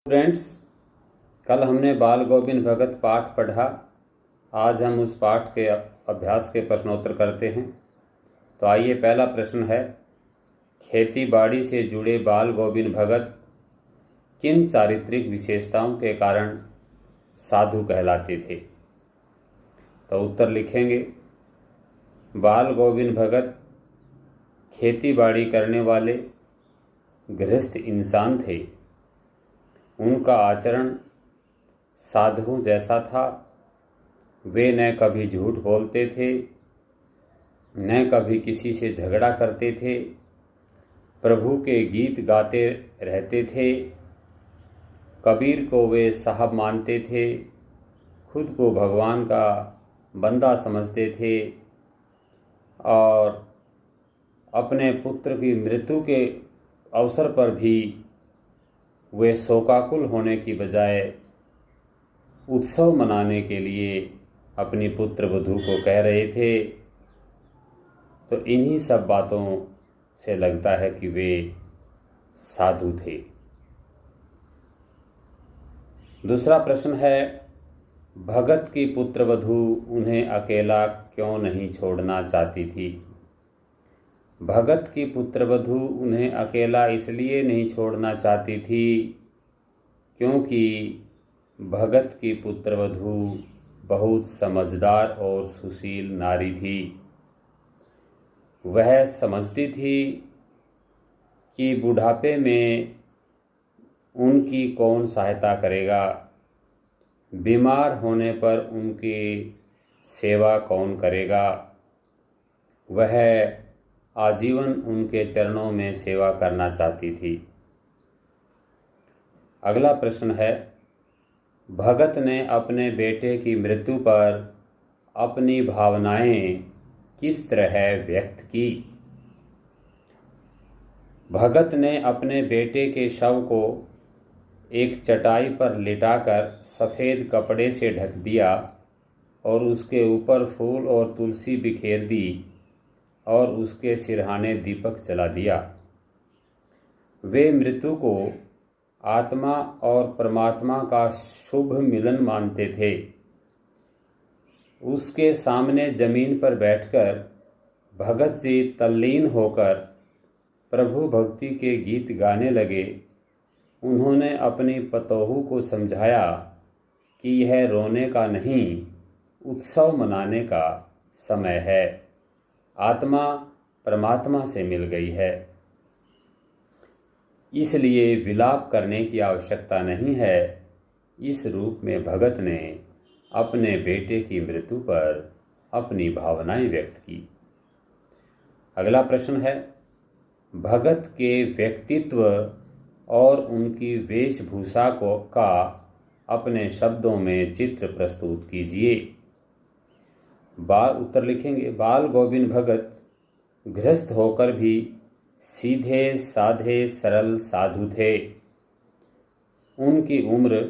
Friends, कल हमने बाल गोविंद भगत पाठ पढ़ा। आज हम उस पाठ के अभ्यास के प्रश्नोत्तर करते हैं। तो आइए, पहला प्रश्न है, खेती बाड़ी से जुड़े बाल गोविंद भगत किन चारित्रिक विशेषताओं के कारण साधु कहलाते थे? तो उत्तर लिखेंगे, बाल गोविंद भगत खेती बाड़ी करने वाले गृहस्थ इंसान थे। उनका आचरण साधुओं जैसा था। वे न कभी झूठ बोलते थे, न कभी किसी से झगड़ा करते थे। प्रभु के गीत गाते रहते थे। कबीर को वे साहब मानते थे। खुद को भगवान का बंदा समझते थे और अपने पुत्र की मृत्यु के अवसर पर भी वे शोकाकुल होने की बजाय उत्सव मनाने के लिए अपनी पुत्र वधू को कह रहे थे। तो इन्हीं सब बातों से लगता है कि वे साधु थे। दूसरा प्रश्न है, भगत की पुत्र वधू उन्हें अकेला क्यों नहीं छोड़ना चाहती थी? भगत की पुत्रवधू उन्हें अकेला इसलिए नहीं छोड़ना चाहती थी क्योंकि भगत की पुत्रवधू बहुत समझदार और सुशील नारी थी। वह समझती थी कि बुढ़ापे में उनकी कौन सहायता करेगा, बीमार होने पर उनकी सेवा कौन करेगा। वह आजीवन उनके चरणों में सेवा करना चाहती थी। अगला प्रश्न है, भगत ने अपने बेटे की मृत्यु पर अपनी भावनाएं किस तरह व्यक्त की? भगत ने अपने बेटे के शव को एक चटाई पर लिटाकर सफ़ेद कपड़े से ढक दिया और उसके ऊपर फूल और तुलसी बिखेर दी और उसके सिरहाने दीपक जला दिया। वे मृत्यु को आत्मा और परमात्मा का शुभ मिलन मानते थे। उसके सामने जमीन पर बैठकर भगत जी तल्लीन होकर प्रभु भक्ति के गीत गाने लगे। उन्होंने अपनी पतोहू को समझाया कि यह रोने का नहीं, उत्सव मनाने का समय है। आत्मा परमात्मा से मिल गई है, इसलिए विलाप करने की आवश्यकता नहीं है। इस रूप में भगत ने अपने बेटे की मृत्यु पर अपनी भावनाएं व्यक्त की। अगला प्रश्न है, भगत के व्यक्तित्व और उनकी वेशभूषा का अपने शब्दों में चित्र प्रस्तुत कीजिए। उत्तर लिखेंगे, बाल गोविंद भगत गृहस्थ होकर भी सीधे साधे सरल साधु थे। उनकी उम्र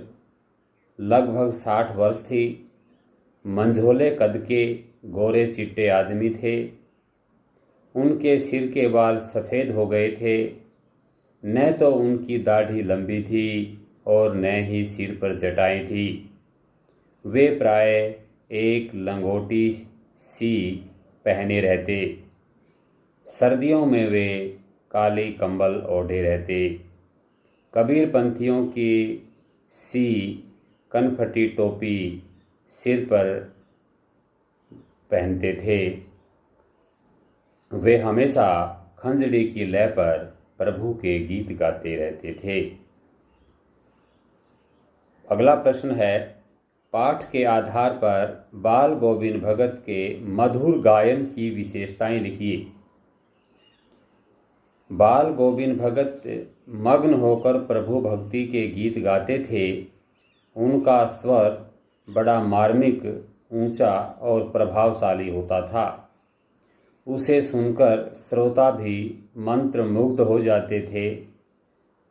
लगभग 60 वर्ष थी। मंझोले कद के गोरे चिट्टे आदमी थे। उनके सिर के बाल सफ़ेद हो गए थे। न तो उनकी दाढ़ी लंबी थी और न ही सिर पर जटाएं थी। वे प्राय एक लंगोटी सी पहने रहते। सर्दियों में वे काली कंबल ओढ़े रहते। कबीर पंथियों की सी कनफटी टोपी सिर पर पहनते थे। वे हमेशा खंजड़ी की लय पर प्रभु के गीत गाते रहते थे। अगला प्रश्न है, पाठ के आधार पर बाल गोविंद भगत के मधुर गायन की विशेषताएं लिखिए। बाल गोविंद भगत मग्न होकर प्रभु भक्ति के गीत गाते थे। उनका स्वर बड़ा मार्मिक, ऊंचा और प्रभावशाली होता था। उसे सुनकर श्रोता भी मंत्रमुग्ध हो जाते थे।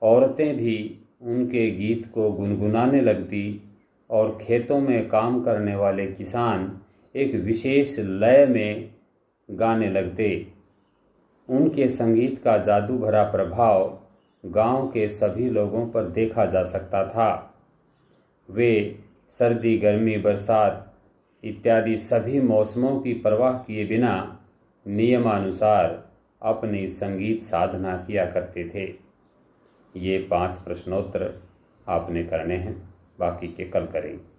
औरतें भी उनके गीत को गुनगुनाने लगती और खेतों में काम करने वाले किसान एक विशेष लय में गाने लगते। उनके संगीत का जादू भरा प्रभाव गांव के सभी लोगों पर देखा जा सकता था। वे सर्दी, गर्मी, बरसात इत्यादि सभी मौसमों की परवाह किए बिना नियमानुसार अपनी संगीत साधना किया करते थे। ये 5 प्रश्नोत्तर आपने करने हैं, बाकी के कल करेंगे।